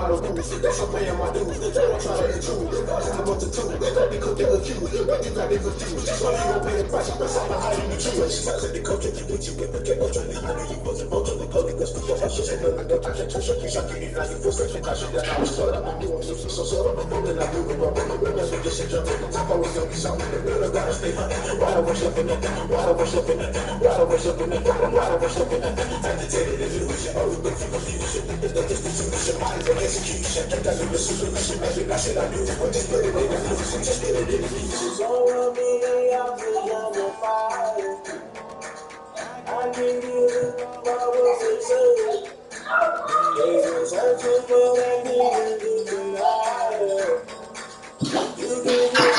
by the rules. That's I'm paying my dues. They don't try to intrude. I'm up to two. Don't be cooking accused. But you got it refused. So you don't pay the price. That's all how you choose. I said the coach if you with you with the game. I'm trying to honor you. Wasn't both of the public. That's the first. I should say no. I don't touch it. Shut you. Shut you. Now you feel such a caution that I was told. I'm doing something so sort of a moment. I'm moving wrong. That's what just a jump. Top always gonna be something. I gotta stay hot. Why I was looking at that? Why I was looking at that? Why I was looking at that? Why I was looking at that? Agitated illusion. Always look for confusion. It's the distribution. Mind for execution. That's the solution. I should I do. But just put it in the solution. Just get it in the pieces. All of me, I'm feeling the fire. I can't give it. I was insane. They were searching for that nigga to deny. You can get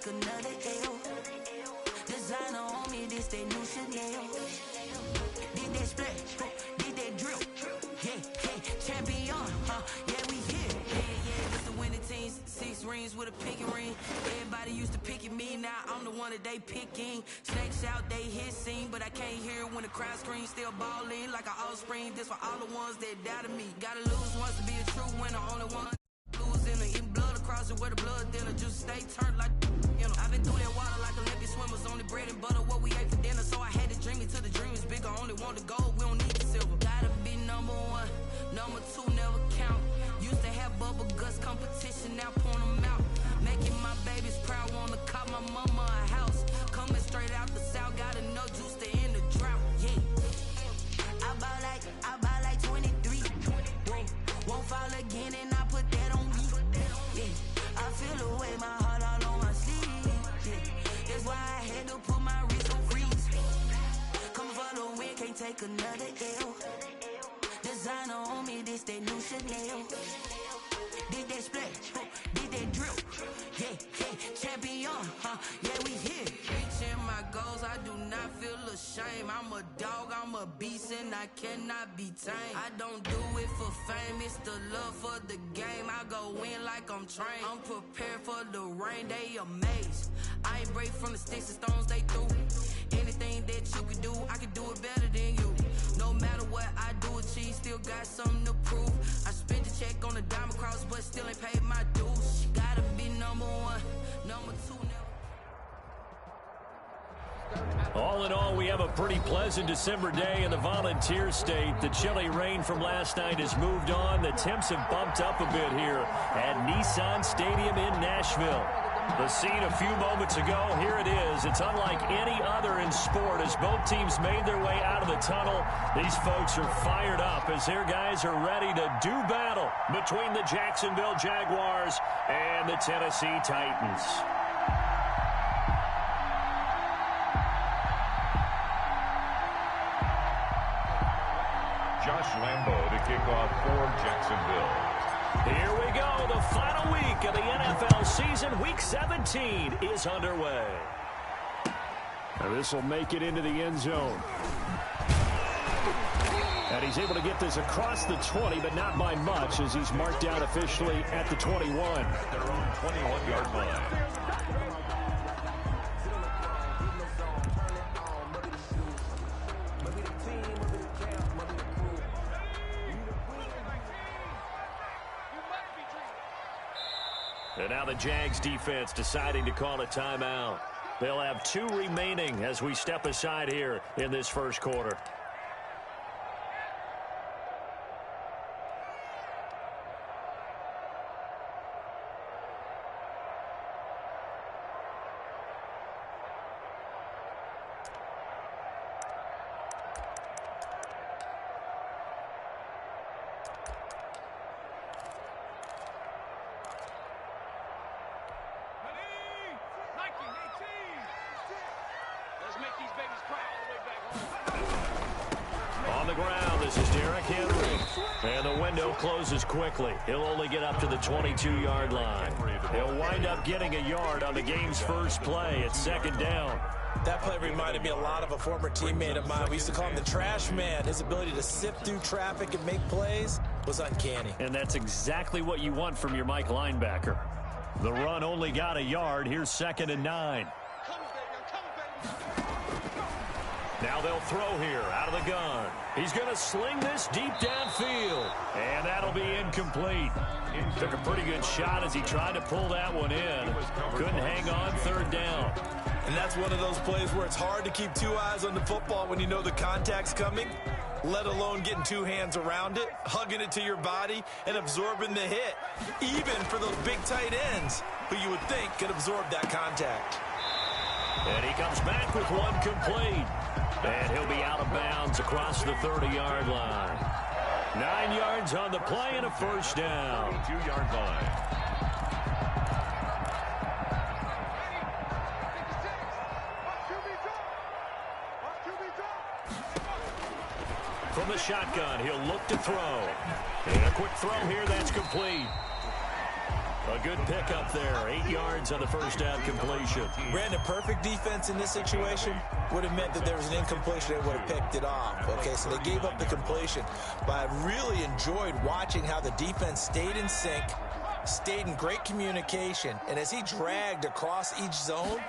another L. Designer on me, this they new Chanel. Did that splash, did that drill. Yeah, champion, yeah, we here. Yeah, it's the winning teams, 6 rings with a pinky ring. Everybody used to pick at me, now I'm the one that they picking. Snakes out, they hit scene, but I can't hear it when the crowd screams. Still balling like an offspring, this for all the ones that doubted me. Gotta lose once to be a true winner, only one. Losing and eating blood across it where the blood dinner just stay turned like, you know. I've been through that water like Olympic swimmers, only bread and butter what we ate for dinner. So I had to dream it till the dream is bigger. Only want the gold, we don't need the silver. Gotta be number 1, number 2 never count. Used to have bubble guts competition, now point them out. Making my babies proud, wanna call my mama a house. Coming straight out the south, got enough juice to end the drought. Yeah, I buy like 23. Won't fall again and I put that on me. Yeah, I feel the way, my heart all on my sleeve. Yeah, that's why I had to put my wrist on freeze. Come for the win, can't take another L. Designer on me, this that new Chanel. Did that splash, did that drill. Yeah, champion, yeah, we here. Reaching my goals, I do not feel ashamed. I'm a dog, I'm a beast, and I cannot be tamed. I don't do it for fame, it's the love for the game. I go in like I'm trained. I'm prepared for the rain, they amazed. I ain't break from the sticks and stones they threw. Anything that you can do, I can do it better than you. No matter what I do achieve, still got something to prove. I spent the check on the diamond cross, but still ain't paid my dues. Gotta be number 1, number 2 never. All in all, we have a pretty pleasant December day in the Volunteer State. The chilly rain from last night has moved on. The temps have bumped up a bit here at Nissan Stadium in Nashville. The scene a few moments ago, here it is. It's unlike any other in sport as both teams made their way out of the tunnel. These folks are fired up as their guys are ready to do battle between the Jacksonville Jaguars and the Tennessee Titans. Lambeau to kick off for Jacksonville. Here we go. The final week of the NFL season. Week 17 is underway. Now this will make it into the end zone. And he's able to get this across the 20, but not by much, as he's marked down officially at the 21. At their own 21-yard line. And now the Jags defense deciding to call a timeout. They'll have 2 remaining as we step aside here in this first quarter. On the ground, this is Derrick Henry. And the window closes quickly. He'll only get up to the 22-yard line. He'll wind up getting a yard on the game's first play. It's second down. That play reminded me a lot of a former teammate of mine. We used to call him the trash man. His ability to sift through traffic and make plays was uncanny. And that's exactly what you want from your Mike linebacker. The run only got a yard. Here's 2nd and 9. Now they'll throw here out of the gun. He's going to sling this deep downfield. And that'll be incomplete. Took a pretty good shot as he tried to pull that one in. Couldn't hang on, 3rd down. And that's one of those plays where it's hard to keep 2 eyes on the football when you know the contact's coming, let alone getting 2 hands around it, hugging it to your body, and absorbing the hit, even for those big tight ends who you would think could absorb that contact. And he comes back with one complete. And he'll be out of bounds across the 30-yard line. 9 yards on the play and a first down. 2-yard line. From the shotgun, he'll look to throw. And a quick throw here, that's complete. A good pickup there. 8 yards on the first down completion. Brandon, perfect defense in this situation would have meant that there was an incompletion. They would have picked it off. Okay, so they gave up the completion. But I really enjoyed watching how the defense stayed in sync, stayed in great communication. And as he dragged across each zone,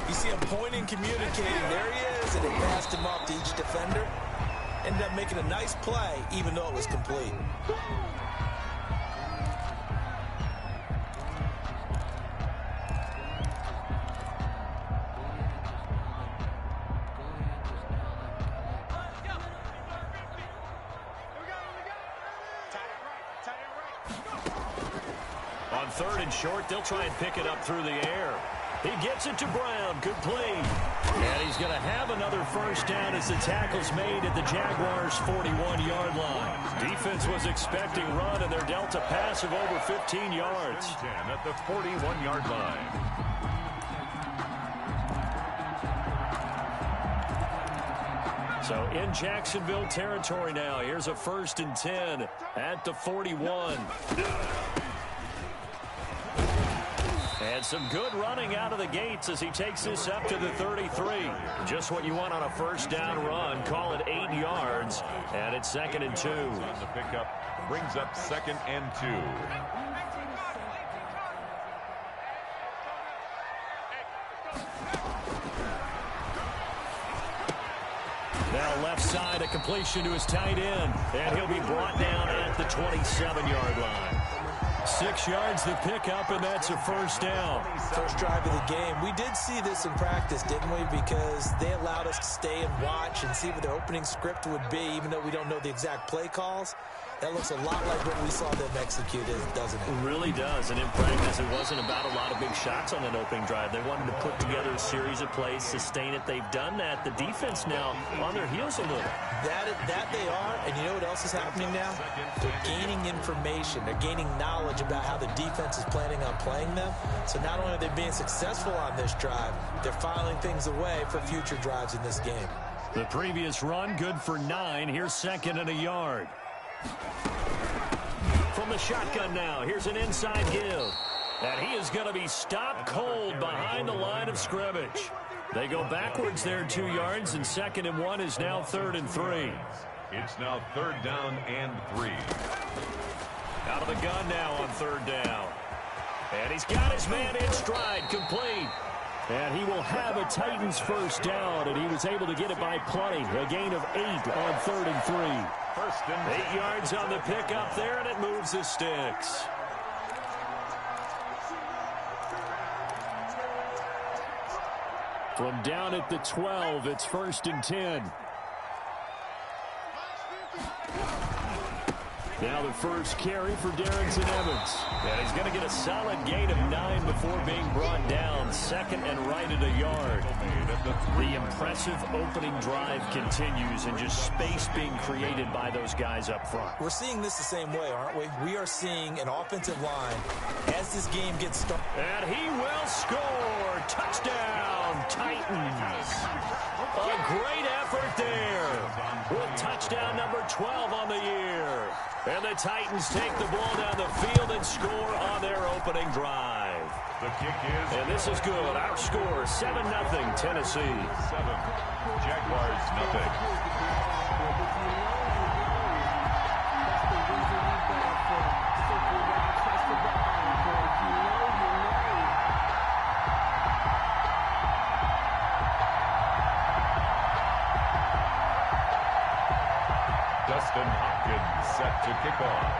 you see him pointing, communicating. There he is, and they passed him off to each defender. Ended up making a nice play, even though it was complete. On 3rd and short, they'll try and pick it up through the air. He gets it to Brown. Good play. And he's going to have another first down as the tackle's made at the Jaguars' 41-yard line. Defense was expecting run, and they're dealt a pass of over 15 yards. 10 at the 41-yard line. So in Jacksonville territory now. Here's a 1st and 10 at the 41. And some good running out of the gates as he takes this up to the 33. Just what you want on a first down run. Call it 8 yards. And it's 2nd and 2. The pickup brings up 2nd and 2. Now left side, a completion to his tight end. And he'll be brought down at the 27-yard line. 6 yards the pickup, and that's a first down. First drive of the game. We did see this in practice, didn't we? Because they allowed us to stay and watch and see what their opening script would be, even though we don't know the exact play calls. That looks a lot like what we saw them execute, doesn't it? It really does. And in practice, it wasn't about a lot of big shots on that opening drive. They wanted to put together a series of plays, sustain it. They've done that. The defense now on their heels a little. That they are. And you know what else is happening now? They're gaining information. They're gaining knowledge about how the defense is planning on playing them. So not only are they being successful on this drive, they're filing things away for future drives in this game. The previous run, good for 9. Here's 2nd and a yard. From the shotgun now, here's an inside give. And he is going to be stopped cold behind the line of scrimmage. They go backwards there 2 yards, and 2nd and 1 is now 3rd and 3. It's now 3rd down and 3. Out of the gun now on 3rd down. And he's got his man in stride, complete. And he will have a Titans first down, and he was able to get it by plenty. A gain of 8 on 3rd and 3. 8 yards on the pickup there, and it moves the sticks. From down at the 12, it's 1st and 10. Now the first carry for Darrington Evans. And he's going to get a solid gain of 9 before being brought down. 2nd and right at a yard. The impressive opening drive continues, and just space being created by those guys up front. We're seeing this the same way, aren't we? We are seeing an offensive line as this game gets started. And he will score. Touchdown, Titans. A great effort there. With touchdown number 12 on the year. And the Titans take the ball down the field and score on their opening drive. The kick is... And this is good. Our score, 7-0 Tennessee. 7. Jaguars, nothing. Dustin Hopkins set to kick off.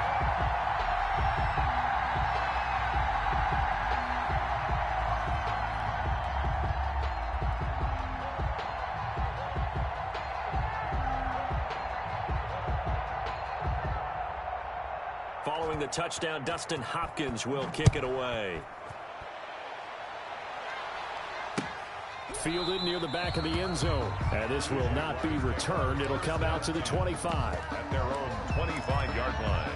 Following the touchdown, Dustin Hopkins will kick it away. Fielded near the back of the end zone. And this will not be returned. It'll come out to the 25. At their own 25-yard line.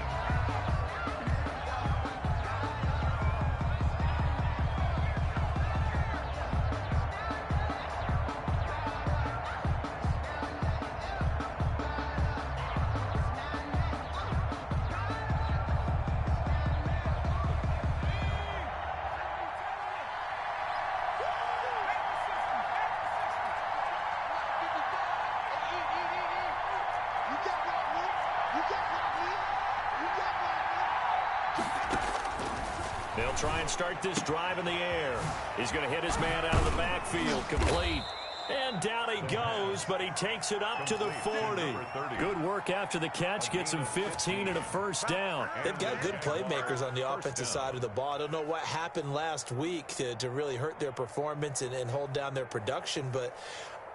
They'll try and start this drive in the air. He's going to hit his man out of the backfield. Complete. And down he goes, but he takes it up to the 40. Good work after the catch. Gets him 15 and a first down. They've got good playmakers on the offensive side of the ball. I don't know what happened last week to really hurt their performance and hold down their production, but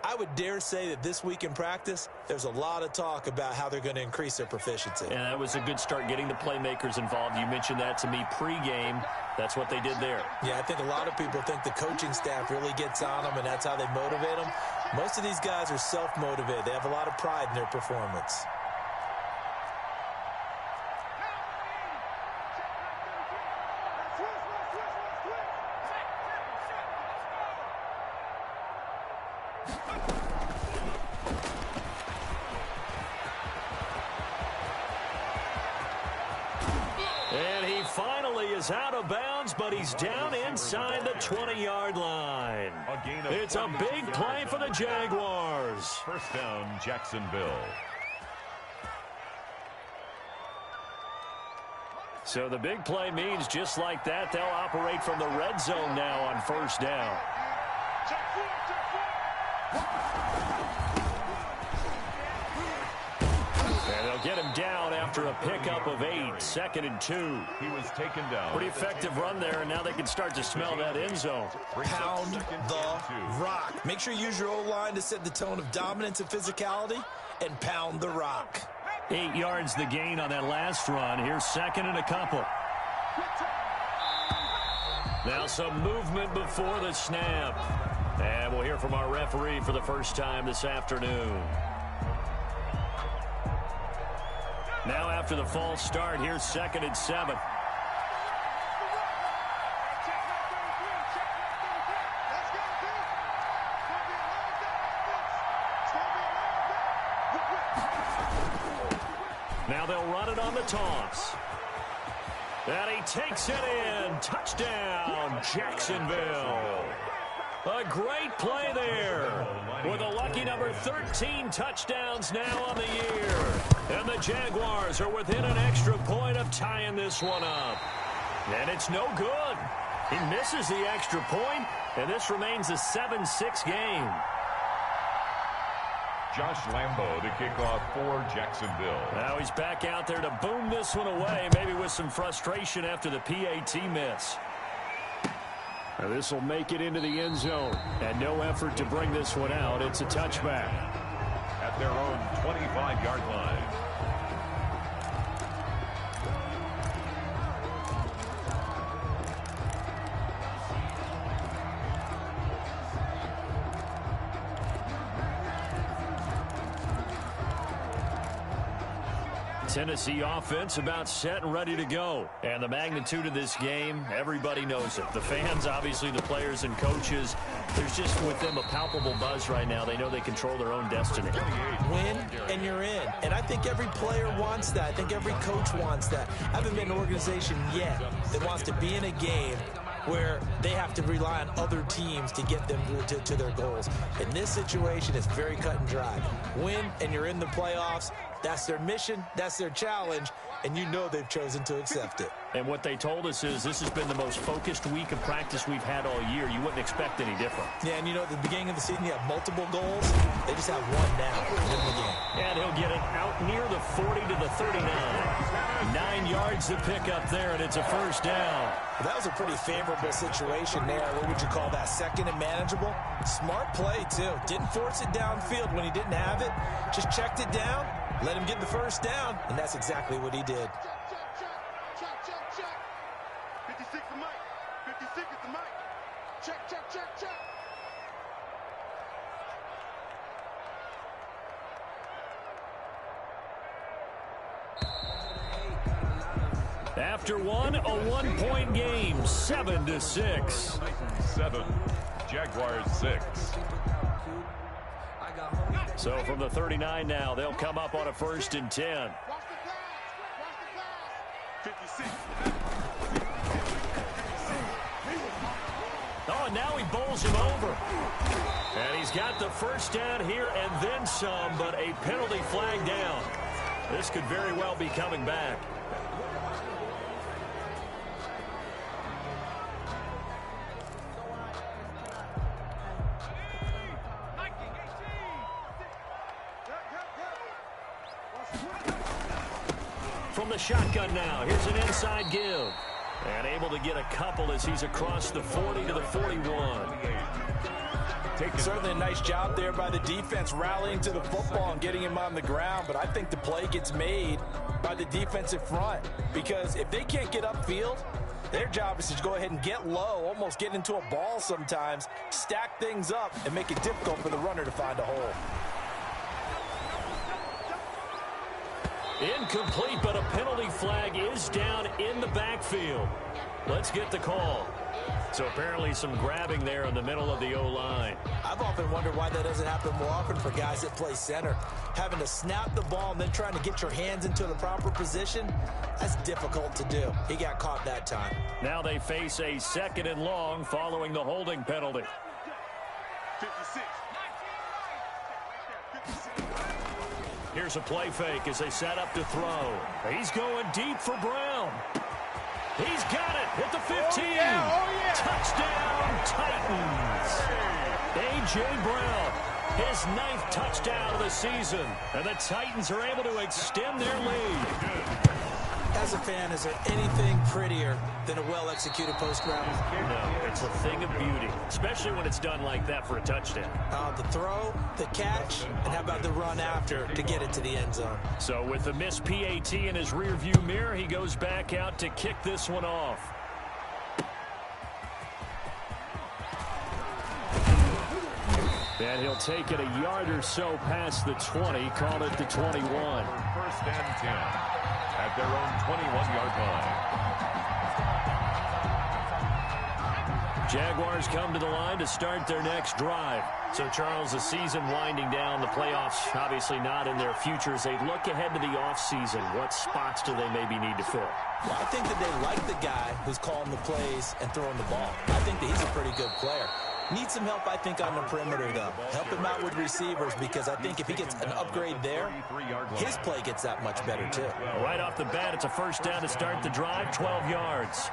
I would dare say that this week in practice, there's a lot of talk about how they're going to increase their proficiency. And that was a good start, getting the playmakers involved. You mentioned that to me pregame. That's what they did there. Yeah, I think a lot of people think the coaching staff really gets on them, and that's how they motivate them. Most of these guys are self-motivated. They have a lot of pride in their performance. And he finally is out of bounds, but he's down inside the 20-yard line. It's a big play for the Jaguars. First down, Jacksonville. So the big play means just like that, they'll operate from the red zone now on first down. And they'll get him down after a pickup of 8, 2nd and 2. He was taken down. Pretty effective run there, and now they can start to smell that end zone. Pound the rock. Make sure you use your O-line to set the tone of dominance and physicality, and pound the rock. 8 yards the gain on that last run. Here's 2nd and a couple. Now some movement before the snap. And we'll hear from our referee for the first time this afternoon. Now after the false start, here's 2nd and 7. Now they'll run it on the toss. And he takes it in. Touchdown, Jacksonville. A great play there. With a lucky number 13 touchdowns now on the year. And the Jaguars are within an extra point of tying this one up. And it's no good. He misses the extra point, and this remains a 7-6 game. Josh Lambo to kick off for Jacksonville. Now he's back out there to boom this one away, maybe with some frustration after the PAT miss. Now this will make it into the end zone, and no effort to bring this one out. It's a touchback. At their own 25-yard line. Tennessee offense about set and ready to go. And the magnitude of this game, everybody knows it. The fans, obviously the players and coaches, there's just with them a palpable buzz right now. They know they control their own destiny. Win and you're in. And I think every player wants that. I think every coach wants that. I haven't been in an organization yet that wants to be in a game where they have to rely on other teams to get them to their goals. In this situation, it's very cut and dry. Win and you're in the playoffs. That's their mission. That's their challenge. And you know they've chosen to accept it. And what they told us is this has been the most focused week of practice we've had all year. You wouldn't expect any different. Yeah, and you know, at the beginning of the season, you have multiple goals. They just have one now to win the game. And he'll get it out near the 40 to the 39. 9 yards to pick up there, and it's a first down. That was a pretty favorable situation there. What would you call that? Second and manageable? Smart play, too. Didn't force it downfield when he didn't have it. Just checked it down, let him get the first down, and that's exactly what he did. Check. 56 the mic. 56 is the mic. Check. After one, a 1-point game, 7-6. 7, Jaguars 6. So from the 39 now, they'll come up on a 1st and 10. Watch the glass. 56. Oh, and now he bowls him over. And he's got the first down here and then some, but a penalty flag down. This could very well be coming back. From the shotgun now, here's an inside give. And able to get a couple as he's across the 40 to the 41. Certainly a nice job there by the defense rallying to the football and getting him on the ground. But I think the play gets made by the defensive front. Because if they can't get upfield, their job is to go ahead and get low, almost get into a ball sometimes, stack things up, and make it difficult for the runner to find a hole. Incomplete, but a penalty flag is down in the backfield. Let's get the call. So apparently some grabbing there in the middle of the O-line. I've often wondered why that doesn't happen more often for guys that play center. Having to snap the ball and then trying to get your hands into the proper position, that's difficult to do. He got caught that time. Now they face a 2nd and long following the holding penalty. 56. Here's a play fake as they set up to throw. He's going deep for Brown. He's got it at the 15. Touchdown, Titans. A.J. Brown, his 9th touchdown of the season. And the Titans are able to extend their lead. As a fan, is there anything prettier than a well-executed post-round? No, it's a thing of beauty, especially when it's done like that for a touchdown. The throw, the catch, and how about the run after to get it to the end zone? So with the missed PAT in his rearview mirror, he goes back out to kick this one off. And he'll take it a yard or so past the 20, call it the 21. 1st and 10 at their own 21-yard line. Jaguars come to the line to start their next drive. So, Charles, the season winding down, the playoffs obviously not in their future. As they look ahead to the offseason, what spots do they maybe need to fill? Well, I think that they like the guy who's calling the plays and throwing the ball. I think that he's a pretty good player. Needs some help, I think, on the perimeter, though. Help him out with receivers, because I think if he gets an upgrade there, his play gets that much better, too. Right off the bat, it's a first down to start the drive, 12 yards.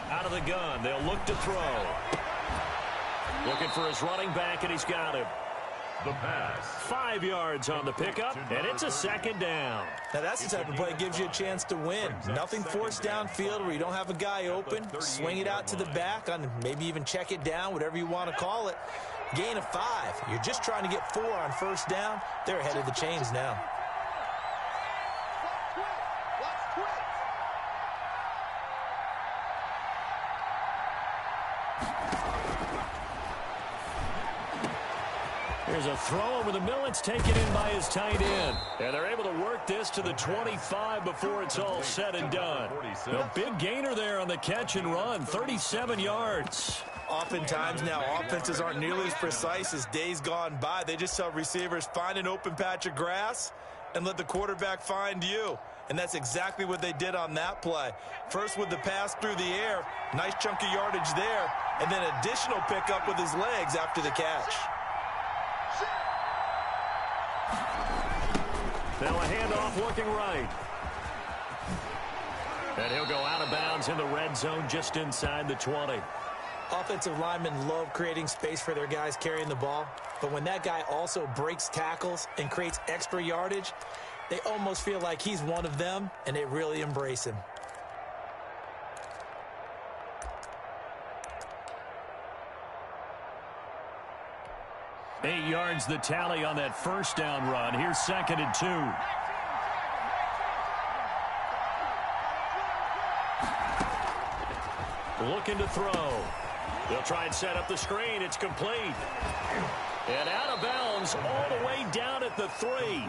Out of the gun, they'll look to throw. Looking for his running back, and he's got him. The pass. 5 yards on the pickup, and it's a second down. Now, that's the type of play that gives you a chance to win. Nothing forced downfield where you don't have a guy open. Swing it out to the back, on maybe even check it down, whatever you want to call it. Gain of 5. You're just trying to get 4 on first down. They're ahead of the chains now. There's a throw over the middle. It's taken in by his tight end. And they're able to work this to the 25 before it's all said and done. A big gainer there on the catch and run, 37 yards. Oftentimes now, offenses aren't nearly as precise as days gone by. They just tell receivers, find an open patch of grass and let the quarterback find you. And that's exactly what they did on that play. First with the pass through the air, nice chunk of yardage there, and then additional pickup with his legs after the catch. Now a handoff looking right. And he'll go out of bounds in the red zone just inside the 20. Offensive linemen love creating space for their guys carrying the ball. But when that guy also breaks tackles and creates extra yardage, they almost feel like he's one of them, and they really embrace him. Eight yards the tally on that first down run. Here's 2nd and 2. Looking to throw. They'll try and set up the screen. It's complete. And out of bounds all the way down at the 3.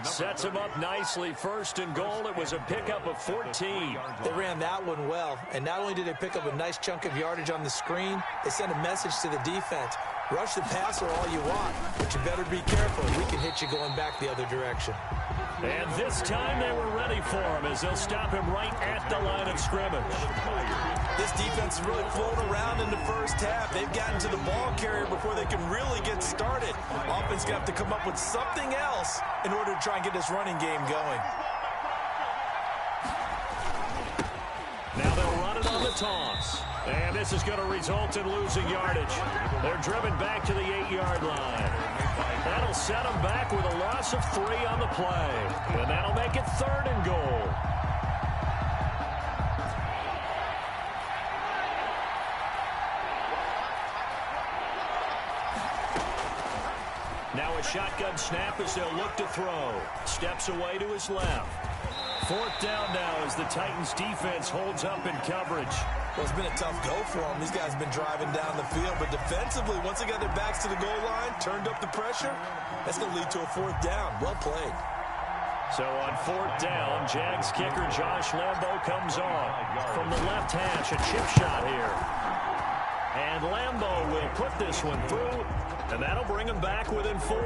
Sets him up nicely. 1st and goal. It was a pickup of 14. They ran that one well. And not only did they pick up a nice chunk of yardage on the screen, they sent a message to the defense. Rush the passer all you want, but you better be careful. We can hit you going back the other direction. And this time they were ready for him as they'll stop him right at the line of scrimmage. This defense is really flown around in the first half. They've gotten to the ball carrier before they can really get started. Offense going to have to come up with something else in order to try and get this running game going. Now they'll run it on the toss. And this is going to result in losing yardage. They're driven back to the 8-yard line. That'll set them back with a loss of 3 on the play. And that'll make it 3rd and goal. Now a shotgun snap as they'll look to throw. Steps away to his left. 4th down now as the Titans defense holds up in coverage. Well, it's been a tough go for them. These guys have been driving down the field, but defensively, once they got their backs to the goal line, turned up the pressure, that's going to lead to a 4th down. Well played. So on 4th down, Jags kicker Josh Lambo comes on. From the left hash, a chip shot here. And Lambo will put this one through, and that'll bring him back within 4.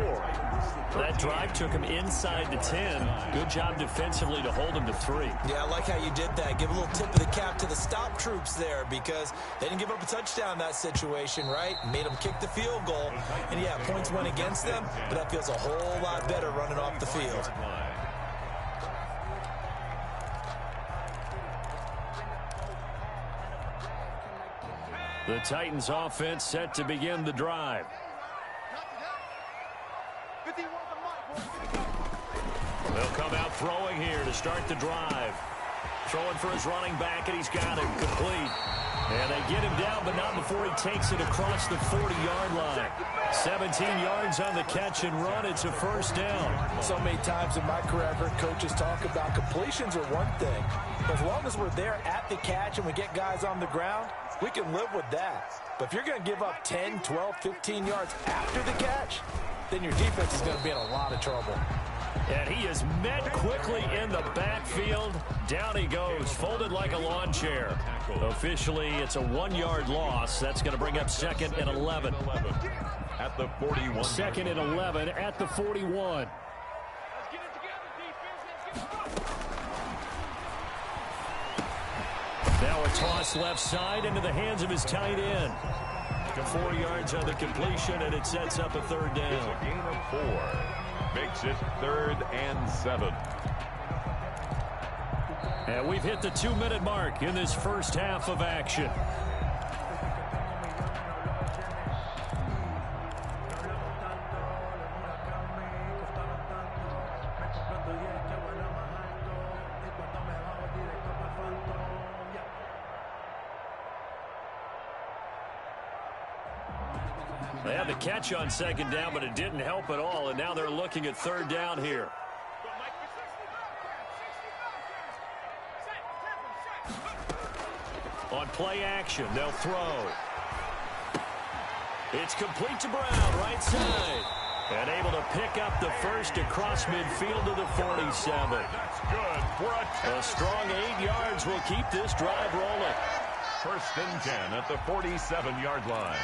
That drive took him inside the 10. Good job defensively to hold him to 3. Yeah, I like how you did that. Give a little tip of the cap to the stop troops there, because they didn't give up a touchdown in that situation, right? Made them kick the field goal. And, yeah, points went against them, but that feels a whole lot better running off the field. The Titans offense set to begin the drive. They'll come out throwing here to start the drive. Throwing for his running back, and he's got him complete. And they get him down, but not before he takes it across the 40-yard line. 17 yards on the catch and run. It's a 1st down. So many times in my career, I've heard coaches talk about completions are one thing. But as long as we're there at the catch and we get guys on the ground, We can live with that. But if you're going to give up 10, 12, 15 yards after the catch, then your defense is going to be in a lot of trouble. And he is met quickly in the backfield. Down he goes, folded like a lawn chair. Officially, it's a 1-yard loss. That's going to bring up 2nd and 11. At the 41. 2nd and 11 at the 41. Now a toss left side into the hands of his tight end. 4 yards on the completion, and it sets up a 3rd down. It's a gain of 4. Makes it 3rd and 7. And we've hit the 2-minute mark in this first half of action. They had the catch on 2nd down, but it didn't help at all, and now they're looking at 3rd down here. On play action, they'll throw. It's complete to Brown, right side. And able to pick up the first across midfield to the 47. That's good for a strong 8 yards will keep this drive rolling. 1st and 10 at the 47-yard line.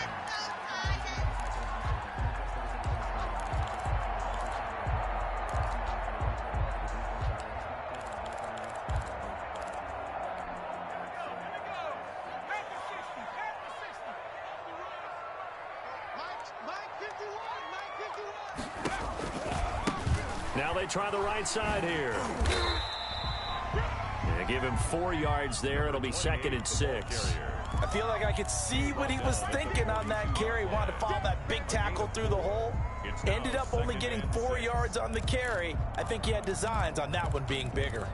Now they try the right side here. Yeah, give him 4 yards there. It'll be 2nd and 6. I feel like I could see what he was thinking on that carry. Wanted to follow that big tackle through the hole. Ended up only getting 4 yards on the carry. I think he had designs on that one being bigger.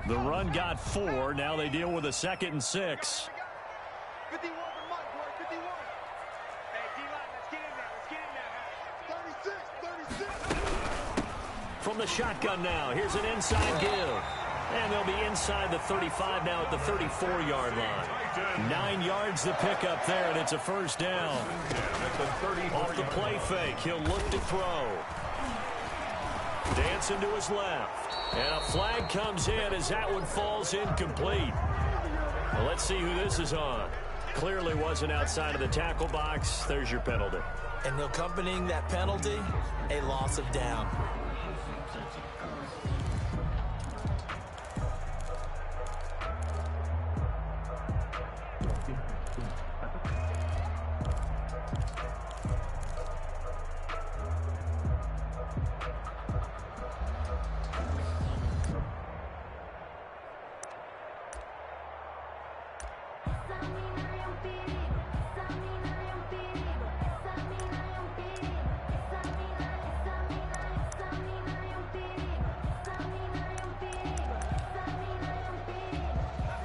The run got 4. Now they deal with a 2nd and 6. From the shotgun now, here's an inside give. And they'll be inside the 35 now at the 34-yard line. 9 yards to pick up there, and it's a 1st down. Off the play fake, he'll look to throw. Dancing to his left. And a flag comes in as that one falls incomplete. Well, let's see who this is on. Clearly wasn't outside of the tackle box. There's your penalty. And accompanying that penalty, a loss of down.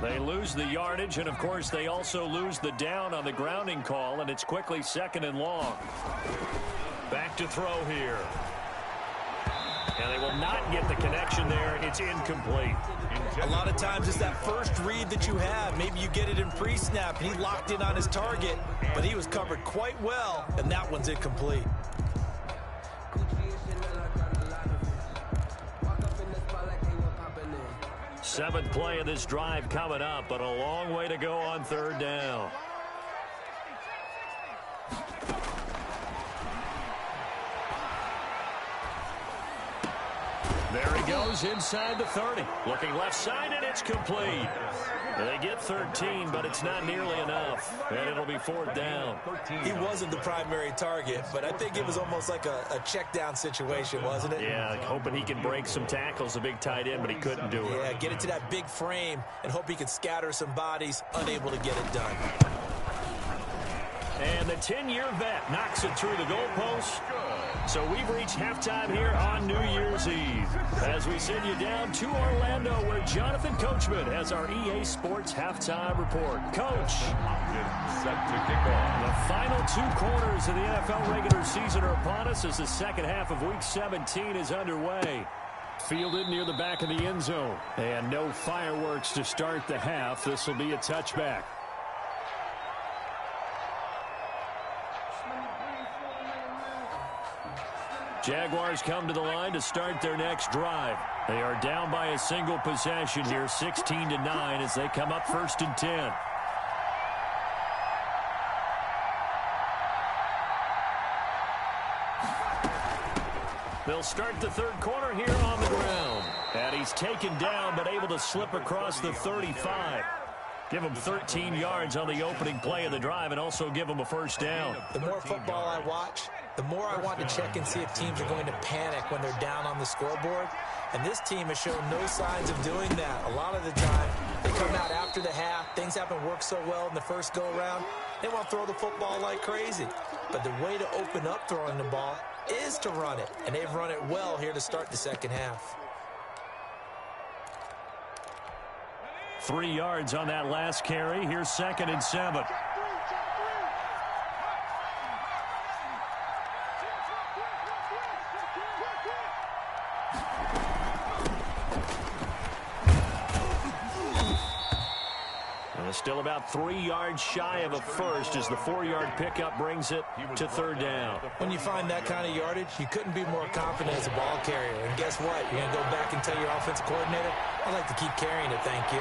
They lose the yardage, and of course they also lose the down on the grounding call, and it's quickly 2nd and long. Back to throw here. And they will not get the connection there. It's incomplete. A lot of times it's that first read that you have. Maybe you get it in pre-snap, and he locked in on his target, but he was covered quite well, and that one's incomplete. Seventh play of this drive coming up, but a long way to go on 3rd down. There he goes inside the 30. Looking left side, and it's complete. They get 13, but it's not nearly enough, and it'll be 4th down. He wasn't the primary target, but I think it was almost like a check down situation, wasn't it? Yeah, hoping he can break some tackles, a big tight end, but he couldn't do it. Yeah, get into that big frame and hope he can scatter some bodies, unable to get it done. And the 10-year vet knocks it through the goalpost. So we've reached halftime here on New Year's Eve as we send you down to Orlando where Jonathan Coachman has our EA Sports halftime report. Coach. Set to kick off. The final 2 quarters of the NFL regular season are upon us as the second half of Week 17 is underway. Fielded near the back of the end zone. And no fireworks to start the half. This will be a touchback. Jaguars come to the line to start their next drive. They are down by a single possession here, 16-9, as they come up 1st and 10. They'll start the third quarter here on the ground. And he's taken down but able to slip across the 35. Give him 13 yards on the opening play of the drive and also give him a first down. The more football I watch, the more I want to check and see if teams are going to panic when they're down on the scoreboard. And this team has shown no signs of doing that. A lot of the time, they come out after the half. Things haven't worked so well in the first go-around. They want to throw the football like crazy. But the way to open up throwing the ball is to run it. And they've run it well here to start the second half. 3 yards on that last carry. Here's 2nd and 7. Still about 3 yards shy of a first as the 4-yard pickup brings it to third down. When you find that kind of yardage, you couldn't be more confident as a ball carrier. And guess what? You're going to go back and tell your offensive coordinator, I'd like to keep carrying it, thank you.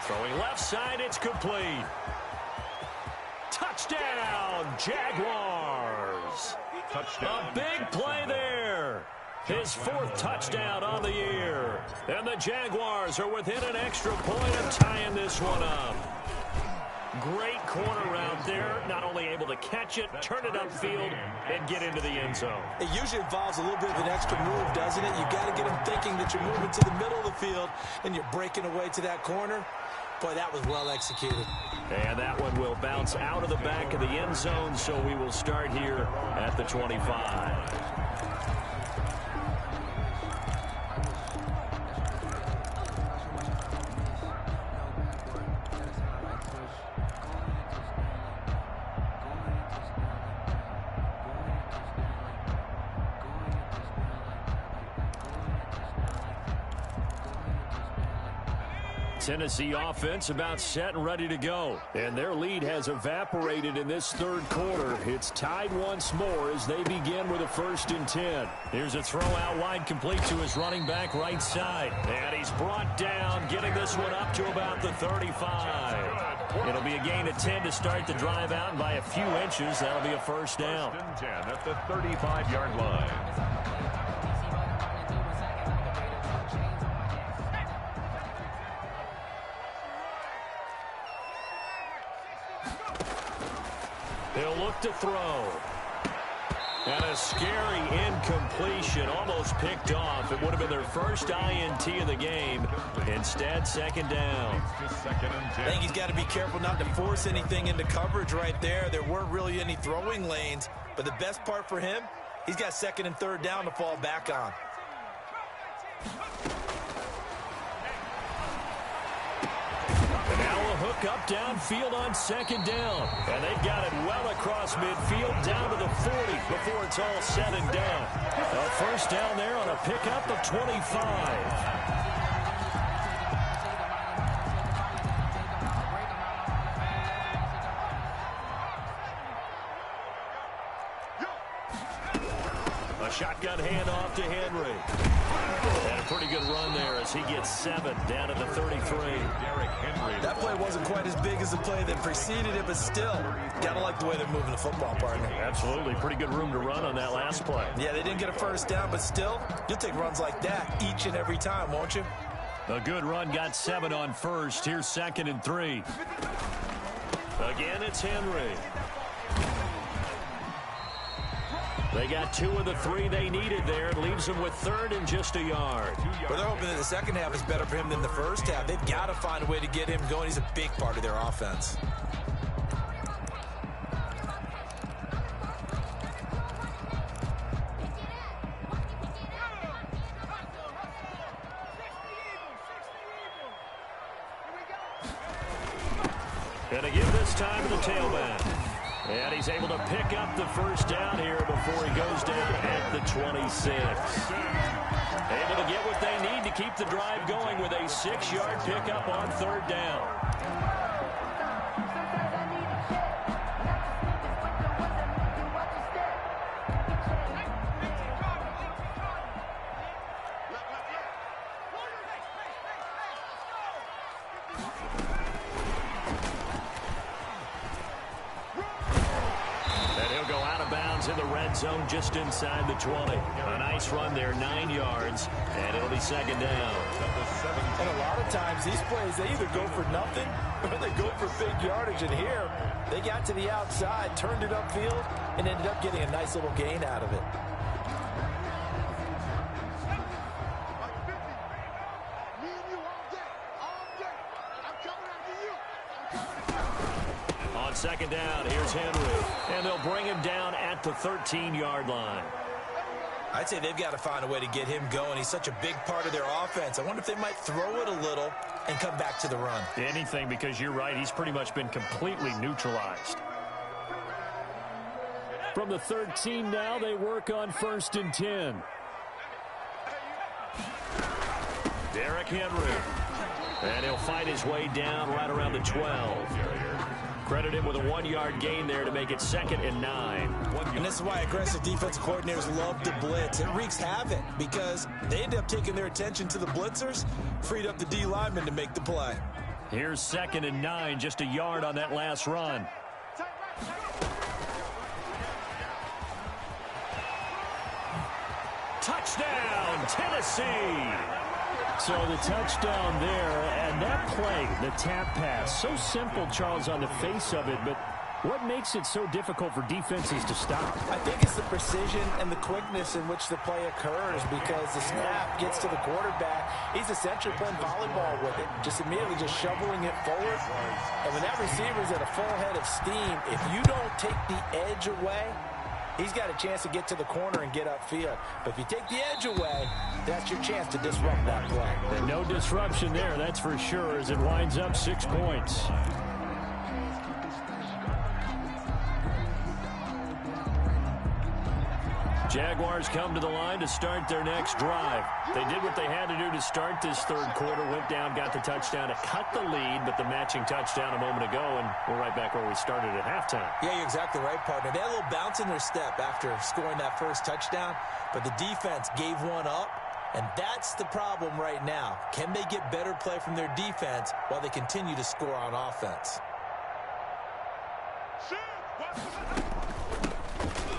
Throwing left side, it's complete. Touchdown, Jaguars. Touchdown. A big play there. His 4th touchdown on the year. And the Jaguars are within an extra point of tying this one up. Great corner route there. Not only able to catch it, turn it upfield, and get into the end zone. It usually involves a little bit of an extra move, doesn't it? You've got to get them thinking that you're moving to the middle of the field and you're breaking away to that corner. Boy, that was well executed. And that one will bounce out of the back of the end zone, so we will start here at the 25. Tennessee offense about set and ready to go. And their lead has evaporated in this third quarter. It's tied once more as they begin with a 1st and 10. Here's a throw out wide complete to his running back right side. And he's brought down, getting this one up to about the 35. It'll be a gain of 10 to start the drive out, and by a few inches, that'll be a first down. 1st and 10 at the 35-yard line. He'll look to throw. And a scary incompletion, almost picked off. It would have been their first INT of the game. Instead, 2nd down. I think he's got to be careful not to force anything into coverage right there. There weren't really any throwing lanes. But the best part for him, he's got 2nd and 3rd down to fall back on. Hook up downfield on 2nd down. And they've got it well across midfield down to the 40 before it's all said and done. A first down there on a pickup of 25. A shotgun handoff to Henry. And a pretty good run there as he gets 7 down to the 33. Derrick Henry. That play wasn't quite as big as the play that preceded it, but still, gotta like the way they're moving the football, partner. Absolutely. Pretty good room to run on that last play. Yeah, they didn't get a first down, but still, you'll take runs like that each and every time, won't you? A good run got 7 on first. Here's 2nd and 3. Again, it's Henry. They got 2 of the 3 they needed there. It leaves them with 3rd and just a yard. But they're hoping that the second half is better for him than the first half. They've got to find a way to get him going. He's a big part of their offense. Gonna give this time to the tailback. And he's able to pick up the first down here before he goes down at the 26. Able to get what they need to keep the drive going with a 6-yard pickup on 3rd down. In the red zone just inside the 20. A nice run there, 9 yards, and it'll be 2nd down. And a lot of times these plays, they either go for nothing or they go for big yardage. And here, they got to the outside, turned it upfield, and ended up getting a nice little gain out of it. On 2nd down, here's Henry. And they'll bring him down at the 13-yard line. I'd say they've got to find a way to get him going. He's such a big part of their offense. I wonder if they might throw it a little and come back to the run. Anything, because you're right. He's pretty much been completely neutralized. From the 13 now, they work on 1st and 10. Derrick Henry. And he'll fight his way down right around the 12. Credit him with a 1-yard gain there to make it 2nd and 9. And this is why aggressive defensive coordinators love to blitz. It wreaks havoc because they end up taking their attention to the blitzers, freed up the D lineman to make the play. Here's 2nd and 9, just a yard on that last run. Touchdown, Tennessee! So the touchdown there, and that play, the tap pass, so simple, Charles, on the face of it, but what makes it so difficult for defenses to stop? I think it's the precision and the quickness in which the play occurs because the snap gets to the quarterback. He's essentially playing volleyball with it, just immediately just shoveling it forward. And when that receiver's at a full head of steam, if you don't take the edge away, he's got a chance to get to the corner and get upfield. But if you take the edge away, that's your chance to disrupt that play. And no disruption there, that's for sure, as it winds up 6 points. Jaguars come to the line to start their next drive. They did what they had to do to start this 3rd quarter, went down, got the touchdown to cut the lead, but the matching touchdown a moment ago, and we're right back where we started at halftime. Yeah, you're exactly right, partner. They had a little bounce in their step after scoring that first touchdown, but the defense gave one up, and that's the problem right now. Can they get better play from their defense while they continue to score on offense?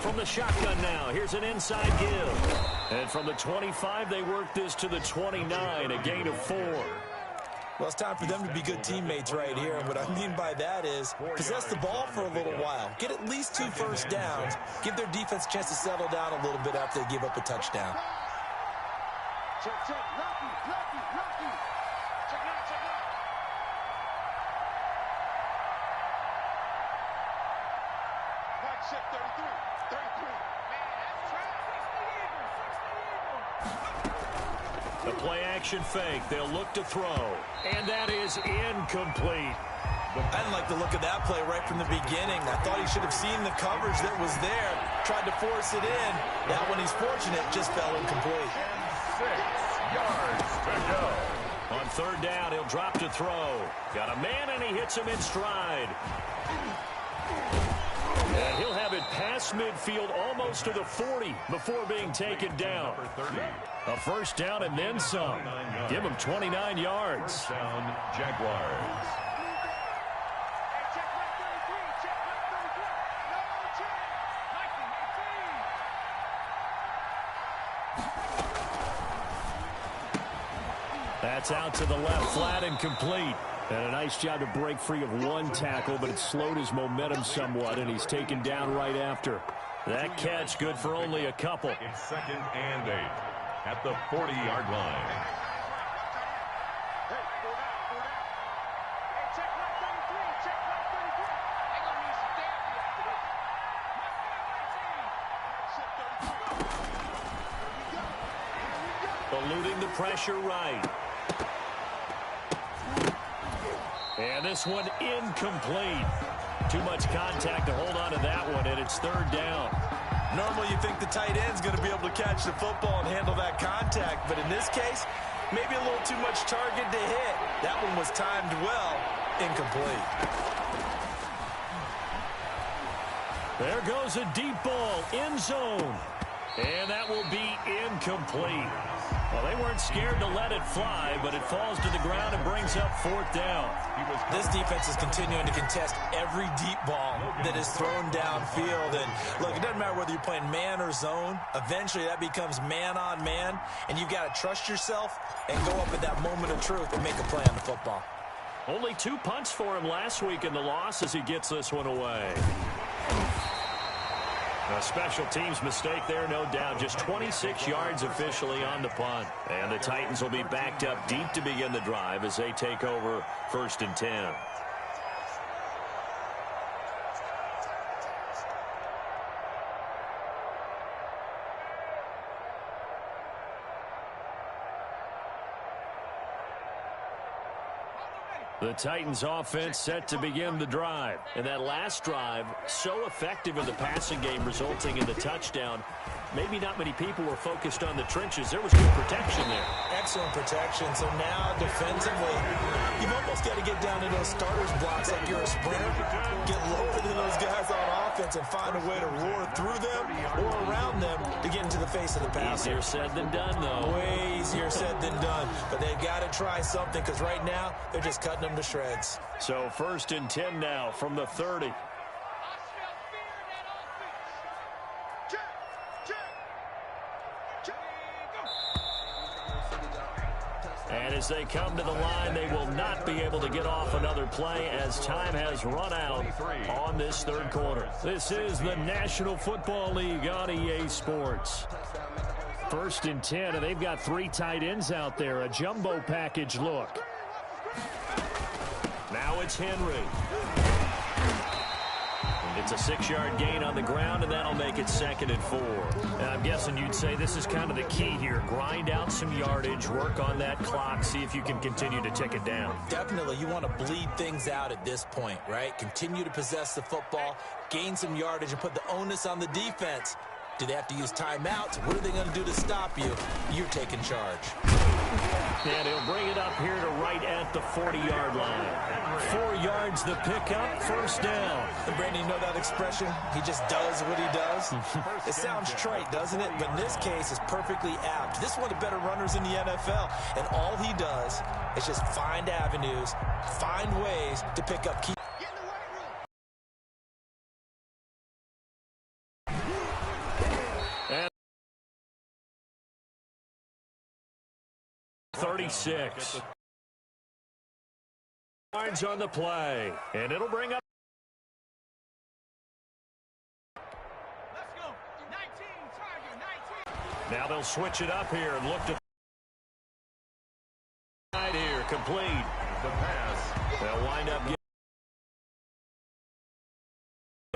From the shotgun now, here's an inside give. And from the 25, they work this to the 29, a gain of 4. Well, it's time for them to be good teammates right here. And what I mean by that is possess the ball for a little while. Get at least 2 first downs. Give their defense a chance to settle down a little bit after they give up a touchdown. Check, Lucky. Check out. Mike check 33. The play action fake. They'll look to throw. And that is incomplete. I didn't like the look of that play right from the beginning. I thought he should have seen the coverage that was there. Tried to force it in. That one, he's fortunate, just fell incomplete. 6 yards to go. On 3rd down, he'll drop to throw. Got a man, and he hits him in stride. And he'll have it pass across midfield almost to the 40 before being taken down. A first down and then some. Give him 29 yards. First down, Jaguars. That's out to the left, flat and complete. And a nice job to break free of one tackle, but it slowed his momentum somewhat, and he's taken down right after. That catch good for only a couple. It's 2nd and 8 at the 40-yard line. Eluding the pressure right. And this one incomplete. Too much contact to hold on to that one, and it's 3rd down. Normally you think the tight end's going to be able to catch the football and handle that contact, but in this case, maybe a little too much target to hit. That one was timed well, incomplete. There goes a deep ball, end zone. And that will be incomplete. Well, they weren't scared to let it fly, but it falls to the ground and brings up 4th down. This defense is continuing to contest every deep ball that is thrown downfield. And, look, it doesn't matter whether you're playing man or zone. Eventually, that becomes man-on-man, and you've got to trust yourself and go up at that moment of truth and make a play on the football. Only 2 punts for him last week in the loss as he gets this one away. A special teams mistake there, no doubt. Just 26 yards officially on the punt. And the Titans will be backed up deep to begin the drive as they take over 1st and 10. The Titans offense set to begin the drive. And that last drive, so effective in the passing game, resulting in the touchdown. Maybe not many people were focused on the trenches. There was good protection there. Excellent protection. So now, defensively, you've almost got to get down to those starters blocks like you're a sprinter. Get lower than those guys on offense and find a way to roar through them or around them to get into the face of the passer. Easier said than done, though. Way easier said than done. But they've got to try something because right now, they're just cutting them to shreds. So 1st and 10 now from the 30. And as they come to the line, they will not be able to get off another play as time has run out on this 3rd quarter. This is the National Football League on EA Sports. 1st and 10, and they've got 3 tight ends out there. A jumbo package look. Now it's Henry. It's a 6-yard gain on the ground, and that'll make it 2nd and 4. And I'm guessing you'd say this is kind of the key here. Grind out some yardage, work on that clock, see if you can continue to tick it down. Definitely. You want to bleed things out at this point, right? Continue to possess the football, gain some yardage, and put the onus on the defense. Do they have to use timeouts? What are they going to do to stop you? You're taking charge. And he'll bring it up here to right at the 40-yard line. 4 yards the pickup, 1st down. And Brandon, you know that expression? He just does what he does. It sounds trite, doesn't it? But in this case, it's perfectly apt. This is one of the better runners in the NFL. And all he does is just find avenues, find ways to pick up key. 36. Yards on the play, and it'll bring up. Let's go. 19, target, 19. Now they'll switch it up here and look to right here, complete. The pass. They'll wind up getting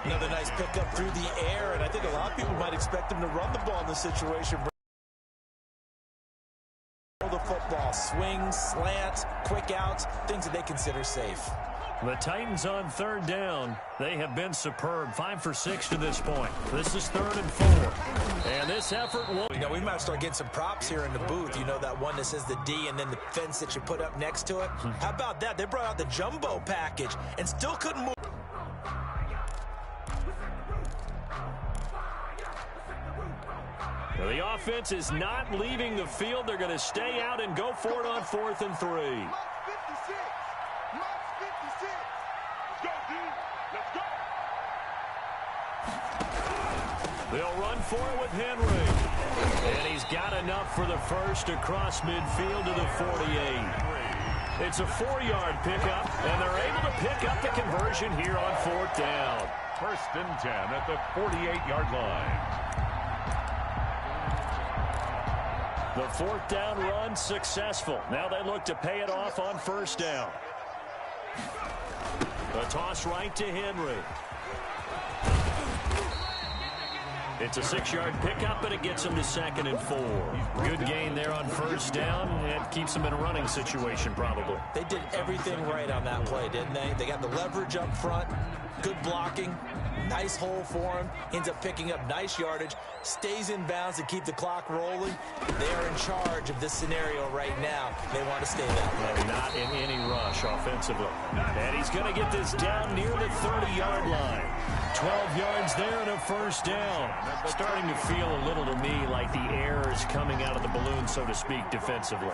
another nice pickup through the air, and I think a lot of people might expect him to run the ball in this situation. The football, swings, slants, quick outs, things that they consider safe. The Titans on 3rd down. They have been superb. 5 for 6 to this point. This is 3rd and 4. And this effort will... You know, we might start getting some props here in the booth. You know, that one that says the D and then the fence that you put up next to it. How about that? They brought out the jumbo package and still couldn't move. Well, the offense is not leaving the field. They're going to stay out and go for it on 4th and 3. They'll run for it with Henry. And he's got enough for the first across midfield to the 48. It's a 4-yard pickup, and they're able to pick up the conversion here on 4th down. 1st and 10 at the 48-yard line. The 4th down run successful. Now they look to pay it off on 1st down. A toss right to Henry. It's a 6-yard pickup, and it gets him to 2nd and 4. Good gain there on 1st down, and keeps him in a running situation probably. They did everything right on that play, didn't they? They got the leverage up front, good blocking, nice hole for him, ends up picking up nice yardage, stays in bounds to keep the clock rolling. They are in charge of this scenario right now. They want to stay that way. Not in any rush offensively. And he's going to get this down near the 30-yard line. 12 yards there and a 1st down. Starting to feel a little to me like the air is coming out of the balloon, so to speak, defensively.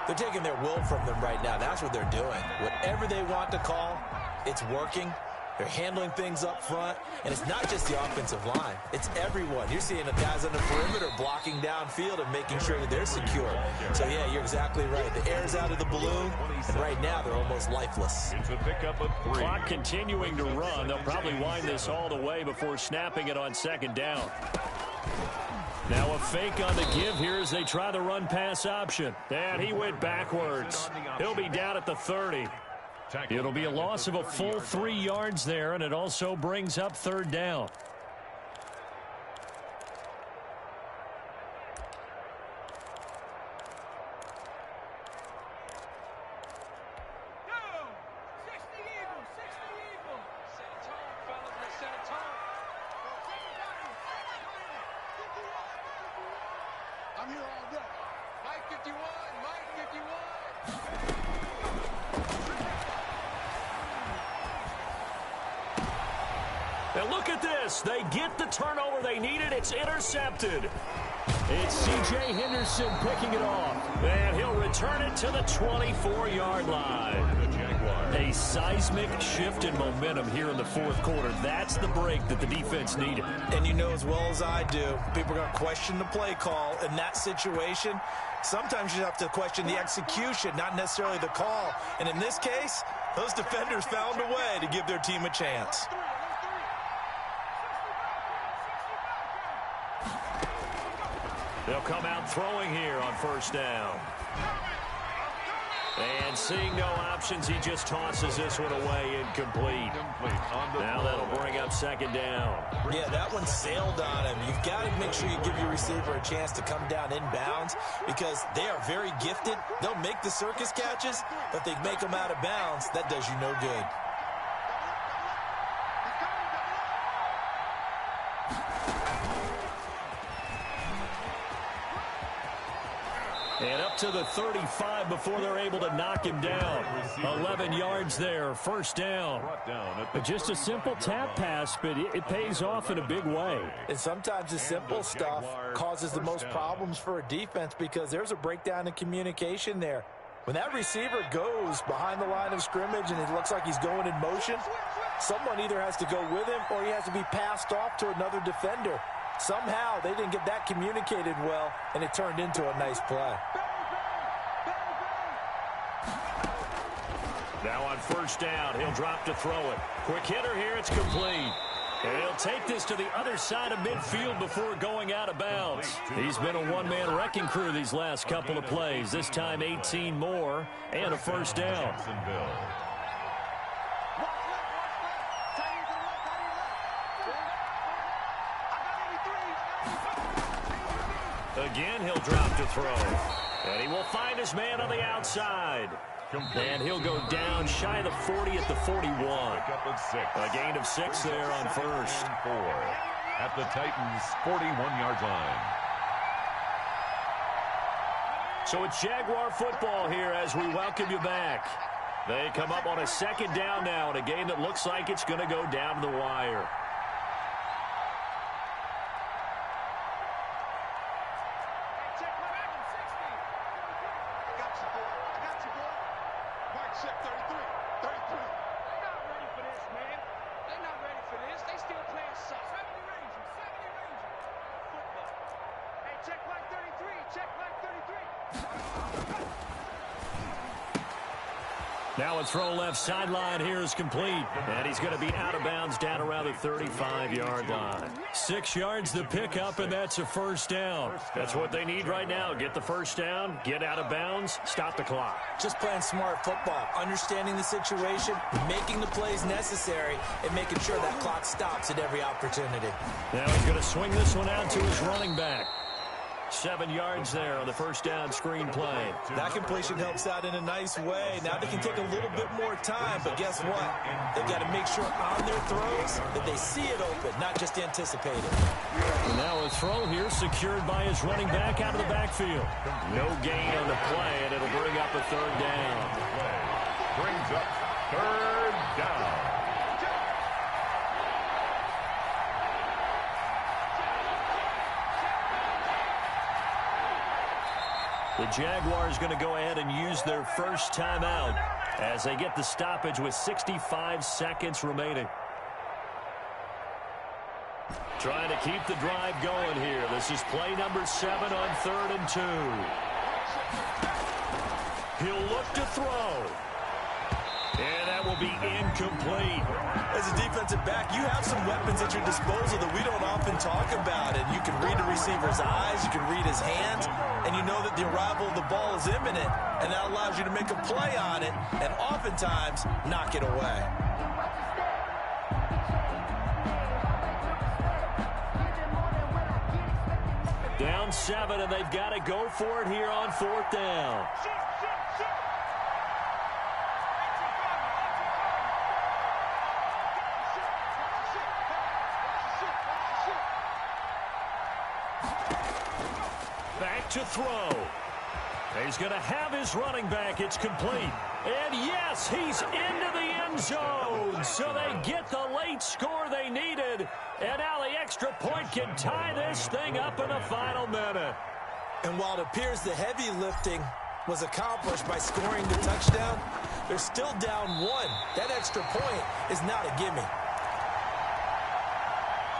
They're taking their will from them right now. That's what they're doing. Whatever they want to call, it's working. They're handling things up front, and it's not just the offensive line. It's everyone. You're seeing the guys on the perimeter blocking downfield and making sure that they're secure. So, yeah, you're exactly right. The air's out of the balloon, and right now they're almost lifeless. It's a pickup of 3. Clock continuing to run. They'll probably wind this all the way before snapping it on 2nd down. Now a fake on the give here as they try the run-pass option. And he went backwards. He'll be down at the 30. It'll be a loss of a full 3 yards there, and it also brings up 3rd down. I'm here all day. Mike 51, Mike 51. And look at this. They get the turnover they needed. It's intercepted. It's C.J. Henderson picking it off. And he'll return it to the 24-yard line. A seismic shift in momentum here in the 4th quarter. That's the break that the defense needed. And you know as well as I do, people are going to question the play call in that situation. Sometimes you have to question the execution, not necessarily the call. And in this case, those defenders found a way to give their team a chance. They'll come out throwing here on 1st down. And seeing no options, he just tosses this one away incomplete. Now that'll bring up 2nd down. Yeah, that one sailed on him. You've got to make sure you give your receiver a chance to come down inbounds because they are very gifted. They'll make the circus catches, but they make them out of bounds. That does you no good. And up to the 35 before they're able to knock him down. 11 yards there, 1st down. Just a simple tap pass, but it pays off in a big way. And sometimes the simple stuff causes the most problems for a defense because there's a breakdown in communication there. When that receiver goes behind the line of scrimmage and it looks like he's going in motion, someone either has to go with him or he has to be passed off to another defender. Somehow they didn't get that communicated well, and it turned into a nice play. Now on 1st down, he'll drop to throw it. Quick hitter here, it's complete. And he'll take this to the other side of midfield before going out of bounds. He's been a one-man wrecking crew these last couple of plays. This time 18 more and a 1st down. Again, he'll drop to throw. And he will find his man on the outside. And he'll go down shy of the 40 at the 41. A gain of 6 there on 1st. At the Titans' 41-yard line. So it's Jaguar football here as we welcome you back. They come up on a 2nd down now in a game that looks like it's going to go down to the wire. Check 33. 33. They're not ready for this, man. They're not ready for this. They still playing soft. 70 Rangers. 70 Rangers. Football. Hey, check line 33. Check line 33. Now a throw left sideline here is complete. And he's going to be out of bounds down around the 35-yard line. 6 yards the pickup, and that's a first down. That's what they need right now. Get the first down, get out of bounds, stop the clock. Just playing smart football, understanding the situation, making the plays necessary, and making sure that clock stops at every opportunity. Now he's going to swing this one out to his running back. 7 yards there on the first down screen play. That completion helps out in a nice way. Now they can take a little bit more time, but guess what? They've got to make sure on their throws that they see it open, not just anticipate it. And now a throw here secured by his running back out of the backfield. No gain on the play, and it'll bring up a third down. Brings up third down. The Jaguars going to go ahead and use their first timeout as they get the stoppage with 65 seconds remaining. Trying to keep the drive going here. This is play number 7 on 3rd and 2. He'll look to throw. And that will be incomplete. As a defensive back, you have some weapons at your disposal that we don't often talk about. And you can read the receiver's eyes, you can read his hands, and you know that the arrival of the ball is imminent, and that allows you to make a play on it and oftentimes knock it away. Down 7, and they've got to go for it here on 4th down. Back to throw. He's going to have his running back. It's complete. And yes, he's into the end zone. So they get the late score they needed. And now the extra point can tie this thing up in the final minute. And while it appears the heavy lifting was accomplished by scoring the touchdown, they're still down 1. That extra point is not a gimme.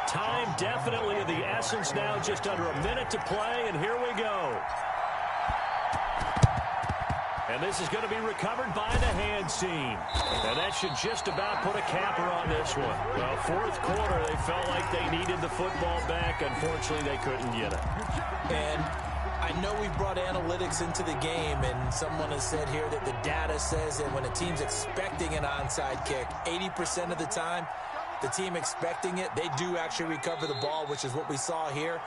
Time definitely of the essence now, just under a minute to play, and here we go. And this is going to be recovered by the hands team. And that should just about put a capper on this one. Well, 4th quarter, they felt like they needed the football back. Unfortunately, they couldn't get it. And I know we brought analytics into the game, and someone has said here that the data says that when a team's expecting an onside kick, 80% of the time, the team expecting it, they do actually recover the ball, which is what we saw here.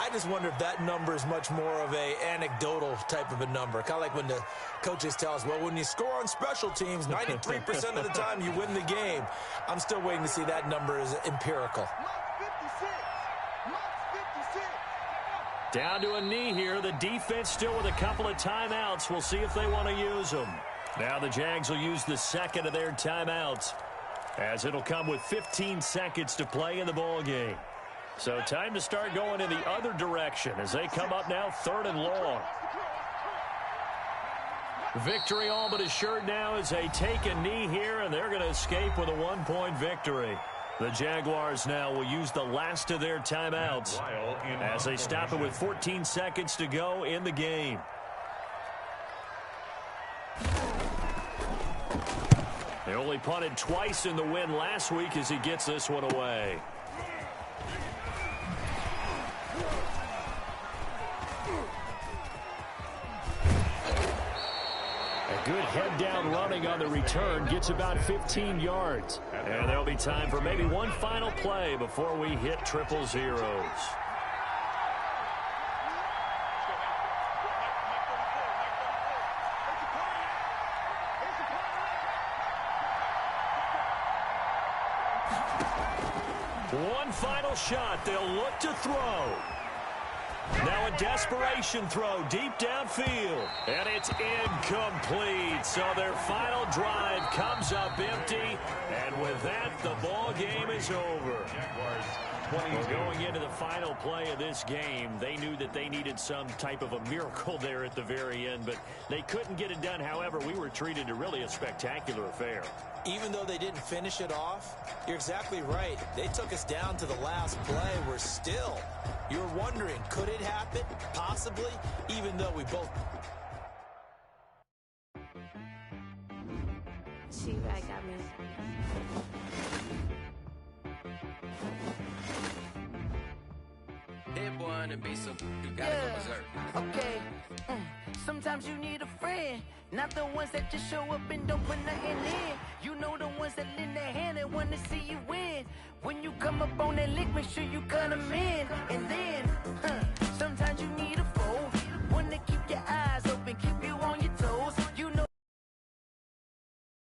I just wonder if that number is much more of a anecdotal type of a number. Kind of like when the coaches tell us, well, when you score on special teams, 93% of the time you win the game. I'm still waiting to see that number is empirical. Down to a knee here. The defense still with a couple of timeouts. We'll see if they want to use them. Now the Jags will use the second of their timeouts, as it'll come with 15 seconds to play in the ball game. So time to start going in the other direction as they come up now 3rd and long. Victory all but assured now as they take a knee here, and they're going to escape with a 1-point victory. The Jaguars now will use the last of their timeouts as they stop it with 14 seconds to go in the game. They only punted twice in the win last week as he gets this one away. A good head-down running on the return gets about 15 yards. And there'll be time for maybe one final play before we hit triple zeros. One final shot. They'll look to throw. Now a desperation throw deep downfield. And it's incomplete. So their final drive comes up empty. And with that, the ball game is over. Jaguars Well, going into the final play of this game, they knew that they needed some type of a miracle there at the very end, but they couldn't get it done. However, we were treated to really a spectacular affair. Even though they didn't finish it off, you're exactly right. They took us down to the last play. We're still, you're wondering, could it happen? Possibly, even though we both... See, I got me. That boy on the beat, so you gotta go berserk. Okay. Sometimes you need a friend, not the ones that just show up and don't put nothing in. You know the ones that lend their hand and want to see you win. When you come up on that lick, make sure you cut them in. And